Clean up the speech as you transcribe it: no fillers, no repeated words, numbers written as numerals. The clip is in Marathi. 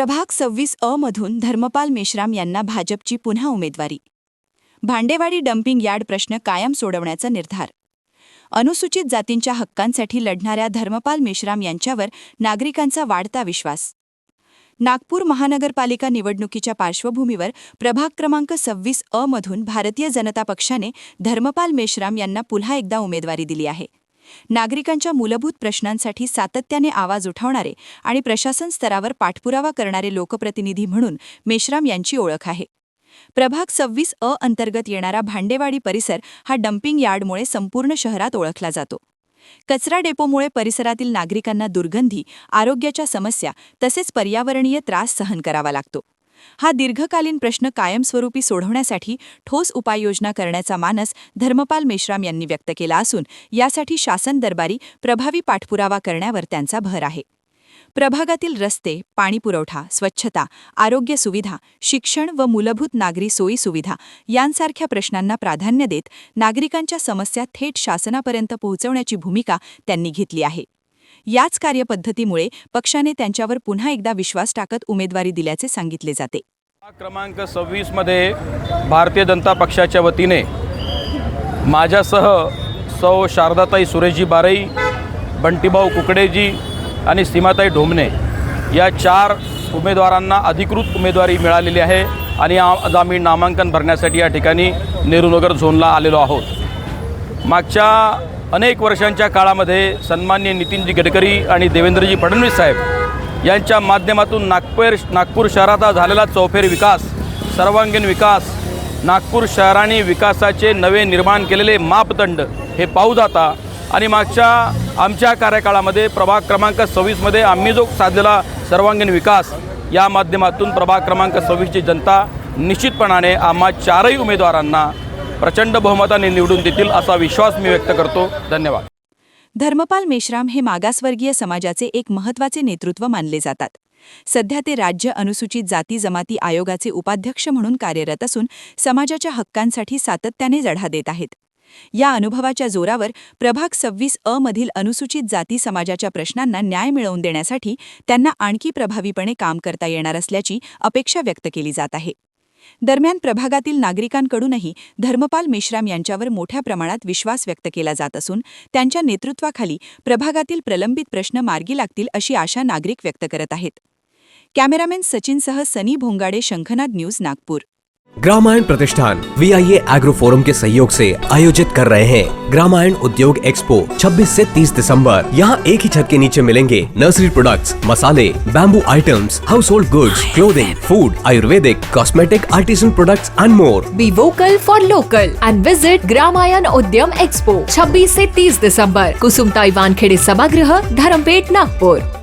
प्रभाग 26 मधून धर्मपाल मेश्राम यांना भाजपची पुन्हा उमेदवारी. भांडेवाडी डम्पिंग यार्ड प्रश्न कायम सोडवण्याचा निर्धार. अनुसूचित जातींच्या हक्कांसाठी लढणाऱ्या धर्मपाल मेश्राम यांच्यावर नागरिकांचा वाढता विश्वास. नागपूर महानगरपालिका निवडणुकीच्या पार्श्वभूमीवर प्रभाग क्रमांक 26 मधून भारतीय जनता पक्षाने धर्मपाल मेश्राम यांना पुन्हा एकदा उमेदवारी दिली आहे. नागरिकांच्या मूलभूत प्रश्नांसाठी सातत्याने आवाज उठवणारे आणि प्रशासन स्तरावर पाठपुरावा करणारे लोकप्रतिनिधी म्हणून मेश्राम यांची ओळख आहे. प्रभाग 26 अंतर्गत येणारा भांडेवाडी परिसर हा डम्पिंग यार्डमुळे संपूर्ण शहरात ओळखला जातो. कचरा डेपोमुळे परिसरातील नागरिकांना दुर्गंधी, आरोग्याच्या समस्या तसेच पर्यावरणीय त्रास सहन करावा लागतो. हा दीर्घकालीन प्रश्न कायमस्वरूपी सोडवण्यासाठी ठोस उपाययोजना करण्याचा मानस धर्मपाल मेश्राम यांनी व्यक्त केला असून यासाठी शासन दरबारी प्रभावी पाठपुरावा करण्यावर त्यांचा भर आहे. प्रभागातील रस्ते, पाणीपुरवठा, स्वच्छता, आरोग्य सुविधा, शिक्षण व मूलभूत नागरी सोयी सुविधा यांसारख्या प्रश्नांना प्राधान्य देत नागरिकांच्या समस्या थेट शासनापर्यंत पोहोचवण्याची भूमिका त्यांनी घेतली आहे. याच कार्यपद्धतीमुळे पक्षाने त्यांच्यावर पुन्हा एकदा विश्वास टाकत उमेदवारी दिल्याचे सांगितले जाते. क्रमांक 26 मध्ये भारतीय जनता पक्षाच्या वतीने माझ्यासह सौ शारदाताई सुरेशजी बारई, बंटीभाऊ कुकडेजी आणि सीमाताई ढोमणे या 4 उमेदवारांना अधिकृत उमेदवारी मिळालेली आहे आणि आज आम्ही नामांकन भरण्यासाठी या ठिकाणी नेहरूनगर झोनला आलेलो आहोत. मागच्या अनेक वर्षांच्या काळामध्ये सन्माननीय नितीनजी गडकरी आणि देवेंद्रजी फडणवीस साहेब यांच्या माध्यमातून नागपूर शहराचा झालेला चौफेर विकास, सर्वांगीण विकास, नागपूर शहराने विकासाचे नवे निर्माण केलेले मापदंड हे पाहू जाता आणि मागच्या आमच्या कार्यकाळामध्ये प्रभाग क्रमांक 26 मध्ये आम्ही जो साधलेला सर्वांगीण विकास या माध्यमातून प्रभाग क्रमांक 26 ची जनता निश्चितपणाने आम्हा 4ही उमेदवारांना प्रचंड बहुमताने निवडून देतील असा विश्वास मी व्यक्त करतो. धन्यवाद. धर्मपाल मेश्राम हे मागासवर्गीय समाजाचे एक महत्त्वाचे नेतृत्व मानले जातात. सध्या ते राज्य अनुसूचित जाती जमाती आयोगाचे उपाध्यक्ष म्हणून कार्यरत असून समाजाच्या हक्कांसाठी सातत्याने लढा देत आहेत. या अनुभवाच्या जोरावर प्रभाग 26 मधील अनुसूचित जाती समाजाच्या प्रश्नांना न्याय मिळवून देण्यासाठी त्यांना आणखी प्रभावीपणे काम करता येणार असल्याची अपेक्षा व्यक्त केली जात आहे. दरम्यान प्रभागातील नागरिकांकडूनही धर्मपाल मेश्राम यांच्यावर मोठ्या प्रमाणात विश्वास व्यक्त केला जात असून त्यांच्या नेतृत्वाखाली प्रभागातील प्रलंबित प्रश्न मार्गी लागतील अशी आशा नागरिक व्यक्त करत आहेत. कॅमेरामॅन सचिनसह सनी भोंगाडे, शंखनाद न्यूज, नागपूर. ग्रामायण प्रतिष्ठान VIA एग्रो फोरम के सहयोग से आयोजित कर रहे हैं ग्रामायण उद्योग एक्सपो 26 से 30 दिसंबर। यहाँ एक ही छत के नीचे मिलेंगे नर्सरी प्रोडक्ट्स, मसाले, bamboo items, house hold goods, clothing, food, Ayurvedic, cosmetic, artisan products and more. Be vocal for local end visit Gramayan उद्यम एक्सपो 26 से 30 दिसंबर, कुसुमताई वानखेड़े सभागृह, धरमपेट, नागपुर।